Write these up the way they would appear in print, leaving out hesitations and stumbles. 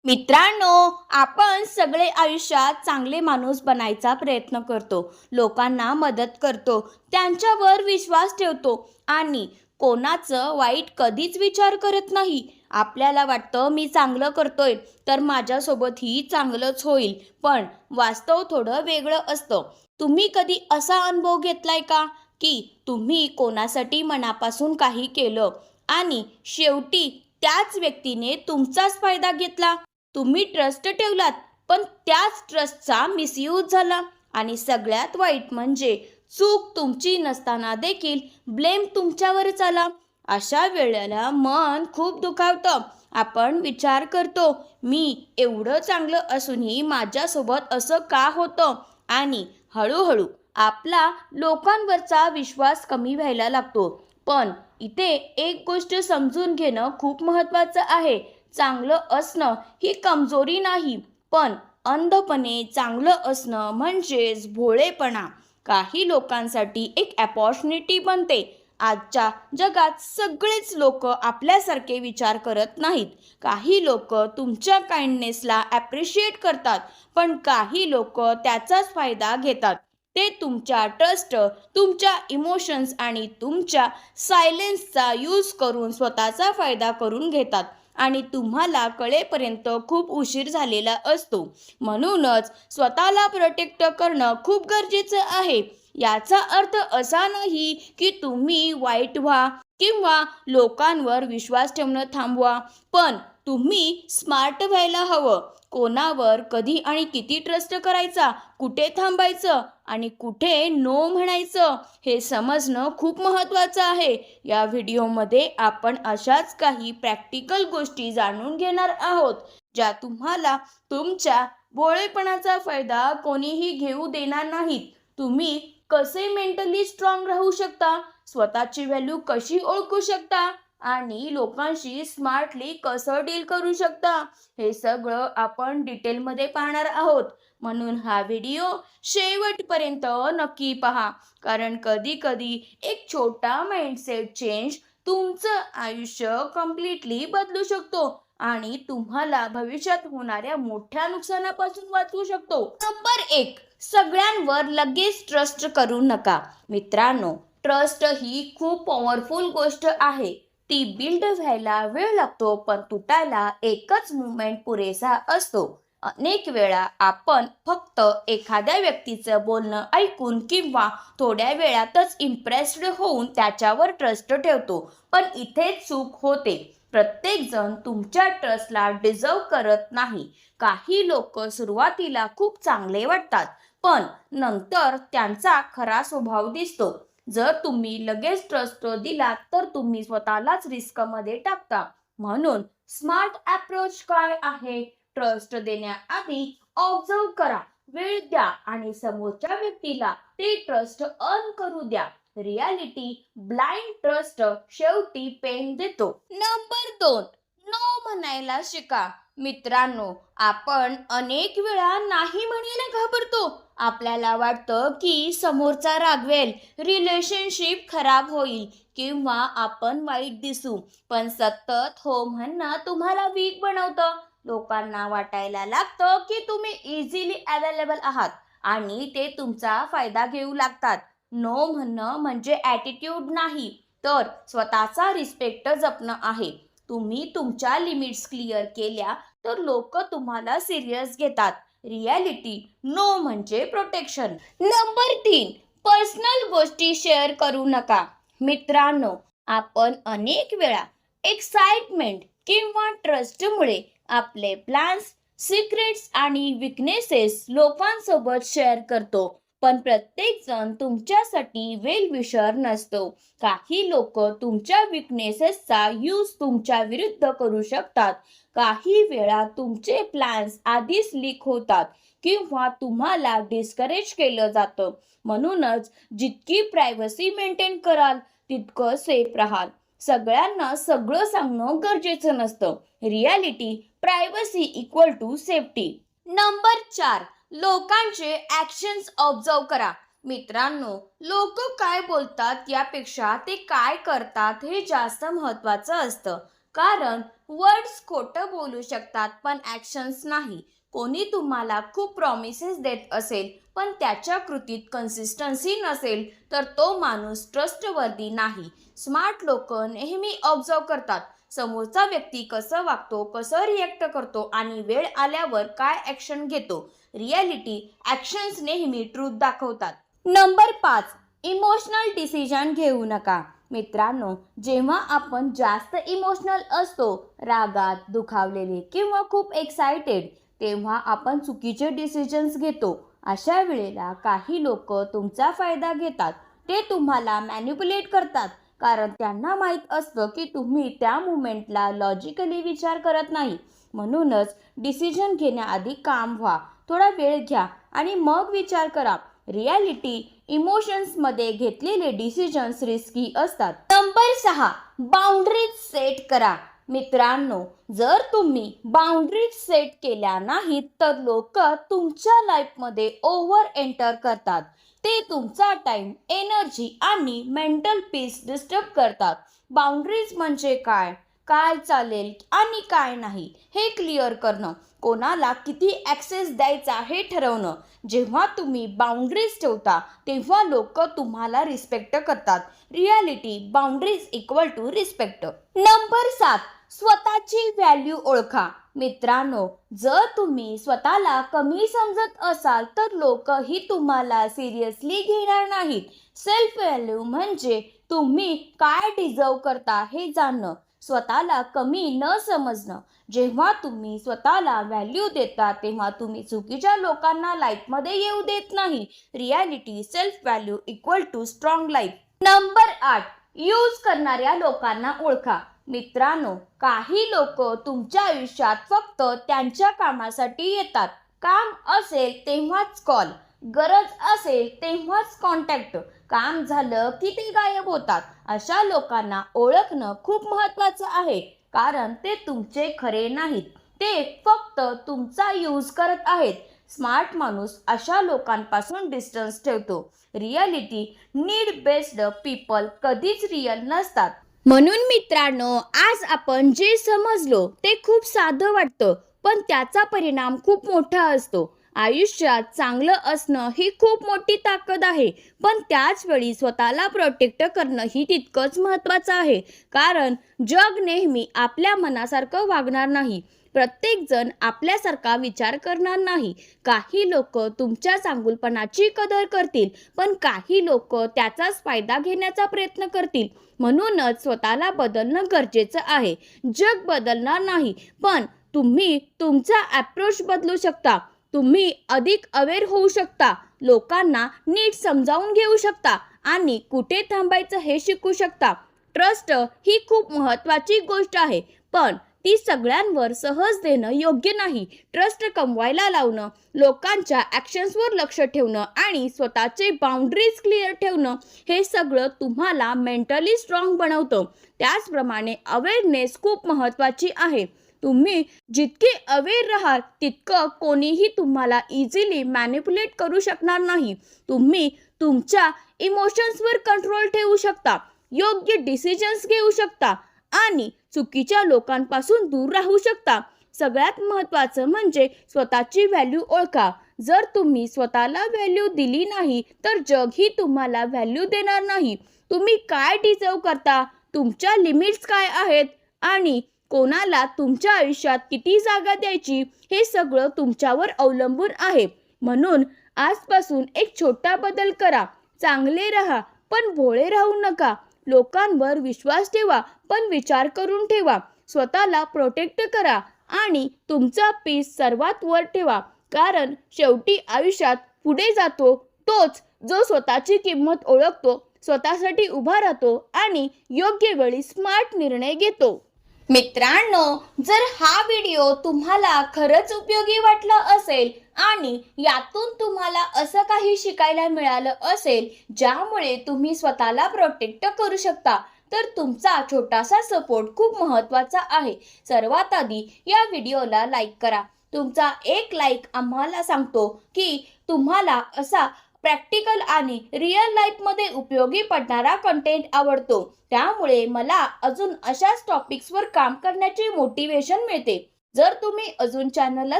मित्रांनो, आपण सगळे आयुष्यात चांगले माणूस बनायचा प्रयत्न करतो, लोकांना मदत करतो, त्यांच्यावर विश्वास ठेवतो आणि कोणाचं वाईट कधीच विचार करत नाही. आपल्याला वाटतं मी चांगलं करतोय तर माझ्यासोबतही चांगलंच होईल, पण वास्तव थोडं वेगळं असतं. तुम्ही कधी असा अनुभव घेतलाय का की तुम्ही कोणासाठी मनापासून काही केलं आणि शेवटी त्याच व्यक्तीने तुमचाच फायदा घेतला? तुम्ही ट्रस्ट ठेवलात, पण त्याच ट्रस्टचा मिसयूज झाला. आणि सगळ्यात वाईट म्हणजे चूक तुमची नसताना देखील ब्लेम तुमच्यावरच आला. अशा वेळेला मन खूप दुखावतं. आपण विचार करतो, मी एवढं चांगलं असूनही माझ्यासोबत असं का होतं? आणि हळूहळू आपला लोकांवरचा विश्वास कमी व्हायला लागतो. पण इथे एक गोष्ट समजून घेणं खूप महत्त्वाचं आहे. चांगलं असणं ही कमजोरी नाही, पण अंधपणे चांगलं असणं म्हणजेच भोळेपणा. काही लोकांसाठी एक अपॉर्च्युनिटी बनते. आजच्या जगात सगळेच लोक आपल्यासारखे विचार करत नाहीत. काही लोक तुमच्या काइंडनेसला ॲप्रिशिएट करतात, पण काही लोक त्याचाच फायदा घेतात. ते तुमच्या ट्रस्ट, तुमच्या इमोशन्स आणि तुमच्या सायलेन्सचा यूज करून स्वतःचा फायदा करून घेतात आणि तुम्हाला कळेपर्यंत खूप उशीर झालेला असतो. म्हणूनच स्वतःला प्रोटेक्ट करणं खूप गरजेचं आहे. याचा अर्थ असा नाही की तुम्ही वाईट व्हा किंवा लोकांवर विश्वास ठेवणं थांबवा, पण तुम्ही स्मार्ट व्हायला हवं. कोणावर कधी आणि किती ट्रस्ट करायचा, कुठे थांबायचं आणि कुठे नो म्हणायचं हे समजणं खूप महत्त्वाचं आहे. या व्हिडिओमध्ये आपण अशाच काही प्रॅक्टिकल गोष्टी जाणून घेणार आहोत, ज्या तुम्हाला तुमच्या भोळेपणाचा फायदा कोणीही घेऊ देणार नाहीत. तुम्ही कसे मेंटली स्ट्रॉंग राहू शकता, स्वतःची व्हॅल्यू कशी ओळखू शकता आणि लोकांशी स्मार्टली कसं डील करू शकता, हे सगळं आपण डिटेलमध्ये पाहणार आहोत. म्हणून हा व्हिडिओ शेवटपर्यंत नक्की पहा, कारण कधी कधी एक छोटा माइंडसेट चेंज तुमचं आयुष्य कम्प्लिटली बदलू शकतो आणि तुम्हाला भविष्यात होणाऱ्या मोठ्या नुकसानापासून वाचवू शकतो. नंबर 1, सगळ्यांवर लगेच ट्रस्ट करू नका. मित्रांनो, ट्रस्ट ही खूप पॉवरफुल गोष्ट आहे. ती बिल्ड व्हायला वेळ लागतो, पण तुटायला एकच मुवमेंट पुरेसा असतो. अनेक वेळा आपण फक्त एखाद्या व्यक्तीचं बोलणं ऐकून किंवा थोड्या वेळातच इम्प्रेस्ड होऊन त्याच्यावर ट्रस्ट ठेवतो, पण इथे चूक होते. प्रत्येक जण तुमच्या ट्रस्टला डिझर्व करत नाही. काही लोक सुरुवातीला खूप चांगले वाटतात, पण नंतर त्यांचा खरा स्वभाव दिसतो. जर तुम्ही लगेच ट्रस्ट दिला तर तुम्ही स्वतःलाच रिस्कमध्ये टाकता. म्हणून स्मार्ट अप्रोच काय आहे? ट्रस्ट देण्याआधी ऑब्झर्व करा, वेळ द्या आणि समोरच्या व्यक्तीला ते ट्रस्ट अर्न करू द्या. रियालिटी ब्लाइंड ट्रस्ट शेवटी पेन देतो. नंबर 2, नो म्हणायला शिका. मित्रांनो, आपण अनेक वेळा नाही म्हणायला घाबरतो. आपल्याला वाटतं की समोरचा रागवेल, रिलेशनशिप खराब होईल किंवा आपण वाईट दिसू, पण सतत हो म्हणणं तुम्हाला वीक बनवतं. लोकांना वाटायला लागतं की तुम्ही इझिली अवेलेबल आहात आणि ते तुमचा फायदा घेऊ लागतात. नो म्हणणं म्हणजे ॲटिट्यूड नाही, तर स्वतःचा रिस्पेक्ट जपणं आहे. तुम्ही तुमच्या लिमिट्स क्लिअर केल्या तर लोक तुम्हाला सिरियस घेतात. रियालिटी नो म्हणजे प्रोटेक्शन. नंबर 3, पर्सनल गोष्टी शेअर करू नका. मित्रांनो, आपण अनेक वेळा एक्साइटमेंट किंवा ट्रस्टमुळे आपले प्लॅन्स, सिक्रेट्स आणि विकनेसेस लोकांसोबत शेअर करतो, पण प्रत्येक जण तुमच्यासाठी वेल विशर नसतो. काही लोक तुमच्या विकनेसेसचा यूज तुमच्या विरुद्ध करू शकतात. काही वेळा तुमचे प्लॅन्स आधीच लीक होतात किंवा तुम्हाला डिस्करेज केलं जातं. म्हणूनच जितकी प्रायव्हसी मेंटेन कराल तितकं सेफ राहाल. सगळ्यांना सगळं सांगणं गरजेचं नसतं. Reality privacy equal to safety. Number 4, लोकांचे ॲक्शन्स ऑब्झर्व करा. मित्रांनो, लोक काय बोलतात यापेक्षा ते काय करतात हे जास्त महत्त्वाचं असतं. कारण वर्ड्स खोटं बोलू शकतात पण ॲक्शन्स नाही. कोणी तुम्हाला खूप प्रॉमिसेस देत असेल पण त्याच्या कृतीत कन्सिस्टन्सी नसेल तर तो माणूस ट्रस्टवर्दी नाही. स्मार्ट लोक नेहमी ऑब्झर्व करतात समोरचा व्यक्ती कसं वागतो, कसं रिॲक्ट करतो आणि वेळ आल्यावर काय ॲक्शन घेतो. रिॲलिटी ॲक्शन्स नेहमी ट्रूथ दाखवतात. नंबर 5, इमोशनल डिसिजन घेऊ नका. मित्रांनो, जेव्हा आपण जास्त इमोशनल असतो, रागात, दुखावलेले किंवा खूप एक्सायटेड, तेव्हा आपण चुकीचे डिसिजन्स घेतो. अशा वेळेला काही लोक तुमचा फायदा घेतात. ते तुम्हाला मॅनिप्युलेट करतात कारण त्यांना माहीत असतं की तुम्ही त्या मुमेंटला लॉजिकली विचार करत नाही. म्हणूनच डिसिजन घेण्याआधी काम व्हा, थोडा वेळ घ्या आणि मग विचार करा. रिॲलिटी इमोशन्समध्ये घेतलेले डिसिजन्स रिस्की असतात. नंबर 6, बाउंड्रीज सेट करा. मित्रांनो, जर तुम्ही बाउंड्रीज सेट केल्या नाहीत तर लोक तुमच्या लाईफमध्ये ओव्हर एंटर करतात. ते तुमचा टाइम, एनर्जी आणि मेंटल पीस डिस्टर्ब करतात. बाउंड्रीज म्हणजे काय, काय चालेल आणि काय नाही हे क्लिअर करणं, कोणाला किती ॲक्सेस द्यायचा हे ठरवणं. जेव्हा तुम्ही बाउंड्रीज ठेवता तेव्हा लोक तुम्हाला रिस्पेक्ट करतात. Reality boundaries equal to respect. Number 7, स्वतःची व्हॅल्यू ओळखा. मित्रांनो, जर तुम्ही स्वतःला कमी समजत असाल तर लोकही तुम्हाला सिरियसली घेणार नाहीत. सेल्फ व्हॅल्यू म्हणजे तुम्ही काय डिझर्व करता हे जाणणं, स्वतःला कमी न समजणं. जेव्हा तुम्ही स्वतःला व्हॅल्यू देता तेव्हा तुम्ही चुकीच्या लोकांना लाईफमध्ये येऊ देत नाही. Reality self value equal to strong life. Number 8, use करणाऱ्या लोकांना ओळखा. मित्रांनो, काही लोक तुमच्या आयुष्यात फक्त त्यांच्या कामासाठी येतात. काम असेल तेव्हाच कॉल, गरज असेल तेव्हाच कॉन्टॅक्ट, काम झालं की ते गायब होतात. अशा लोकांना ओळखणं खूप महत्त्वाचं आहे कारण ते तुमचे खरे नाहीत. ते फक्त तुमचा यूज करत आहेत. स्मार्ट माणूस अशा लोकांपासून डिस्टन्स ठेवतो. रिॲलिटी नीड बेस्ड पीपल कधीच रिअल नसतात. म्हणून मित्रांनो, आज आपण जे समजलो ते खूप साधं वाटतं पण त्याचा परिणाम खूप मोठा असतो. आयुष्यात चांगलं असणं ही खूप मोठी ताकद आहे पण त्याच वेळी स्वतःला प्रोटेक्ट करणं ही तितकंच महत्त्वाचं आहे. कारण जग नेहमी आपल्या मनासारखं वागणार नाही. प्रत्येकजण आपल्यासारखा विचार करणार नाही. काही लोक तुमच्या चांगुलपणाची कदर करतील पण काही लोक त्याचाच फायदा घेण्याचा प्रयत्न करतील. म्हणूनच स्वतःला बदलणं गरजेचं आहे. जग बदलणार नाही पण तुम्ही तुमचा अप्रोच बदलू शकता. तुम्ही अधिक अवेअर होऊ शकता, लोकांना नीट समजावून घेऊ शकता आणि कुठे थांबायचं हे शिकू शकता. ट्रस्ट ही खूप महत्त्वाची गोष्ट आहे पण ती सगळ्यांवर सहज देणं योग्य नाही. ट्रस्ट कमवायला लावणं, लोकांच्या ॲक्शन्सवर लक्ष ठेवणं आणि स्वतःचे बाउंड्रीज क्लिअर ठेवणं हे सगळं तुम्हाला मेंटली स्ट्रॉंग बनवतं. त्याचप्रमाणे अवेअरनेस खूप महत्त्वाची आहे. तुम्ही जितके अवेअर राहाल तितकं कोणीही तुम्हाला इझिली मॅनिप्युलेट करू शकणार नाही. तुम्ही तुमच्या इमोशन्सवर कंट्रोल ठेवू शकता, योग्य डिसिजन्स घेऊ शकता आणि चुकीच्या लोकांपासून दूर राहू शकता. सगळ्यात महत्त्वाचं म्हणजे स्वतःची व्हॅल्यू ओळखा. जर तुम्ही स्वतःला व्हॅल्यू दिली नाही तर जगही तुम्हाला व्हॅल्यू देणार नाही. तुम्ही काय डिझर्व करता, तुमच्या लिमिट्स काय आहेत आणि कोणाला तुमच्या आयुष्यात किती जागा द्यायची हे सगळं तुमच्यावर अवलंबून आहे. म्हणून आजपासून एक छोटा बदल करा. चांगले राहा पण भोळे राहू नका. लोकांवर विश्वास ठेवा पण विचार करून ठेवा. स्वतःला प्रोटेक्ट करा आणि तुमचा पीस सर्वात वर ठेवा. कारण शेवटी आयुष्यात पुढे जातो तोच जो स्वतःची किंमत ओळखतो, स्वतःसाठी उभा राहतो आणि योग्य वेळी स्मार्ट निर्णय घेतो. मित्रांनो, जर हा व्हिडिओ तुम्हाला खरंच उपयोगी वाटला असेल आणि यातून तुम्हाला असं काही शिकायला मिळालं असेल ज्यामुळे तुम्ही स्वतःला प्रोटेक्ट करू शकता तर तुमचा छोटासा सपोर्ट खूप महत्त्वाचा आहे. सर्वात आधी या व्हिडिओला लाईक करा. तुमचा एक लाईक आम्हाला सांगतो की तुम्हाला असा प्रॅक्टिकल आणि रिअल लाईफमध्ये उपयोगी पडणारा कंटेंट आवडतो. त्यामुळे मला अजून अशाच टॉपिक्सवर काम करण्याची मोटिवेशन मिळते. जर तुम्ही अजून चॅनलला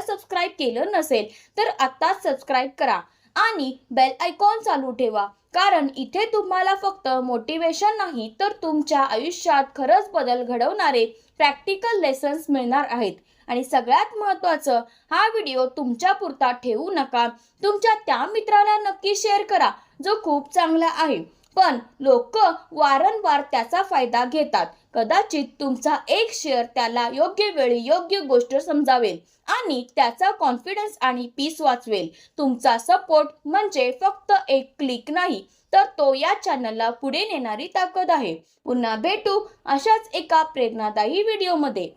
सबस्क्राईब केलं नसेल तर आत्ताच सबस्क्राईब करा आणि बेल आयकॉन चालू ठेवा, कारण इथे तुम्हाला फक्त मोटिवेशन नाही तर तुमच्या आयुष्यात खरंच बदल घडवणारे प्रॅक्टिकल लेसन्स मिळणार आहेत. आणि सगळ्यात महत्त्वाचं, हा व्हिडिओ तुमच्या पुरता ठेवू नका. तुमच्या त्या मित्राला नक्की शेअर करा जो खूप चांगला आहे, पण लोक वारंवार त्याचा फायदा घेतात. कदाचित तुमचा एक शेअर त्याला योग्य वेळी योग्य गोष्ट समजावेल आणि त्याचा कॉन्फिडन्स आणि पीस वाचवेल. तुमचा सपोर्ट म्हणजे फक्त एक क्लिक नाही, तर तो या चॅनलला पुढे नेणारी ताकद आहे. पुन्हा भेटू अशाच एका प्रेरणादायी व्हिडिओमध्ये.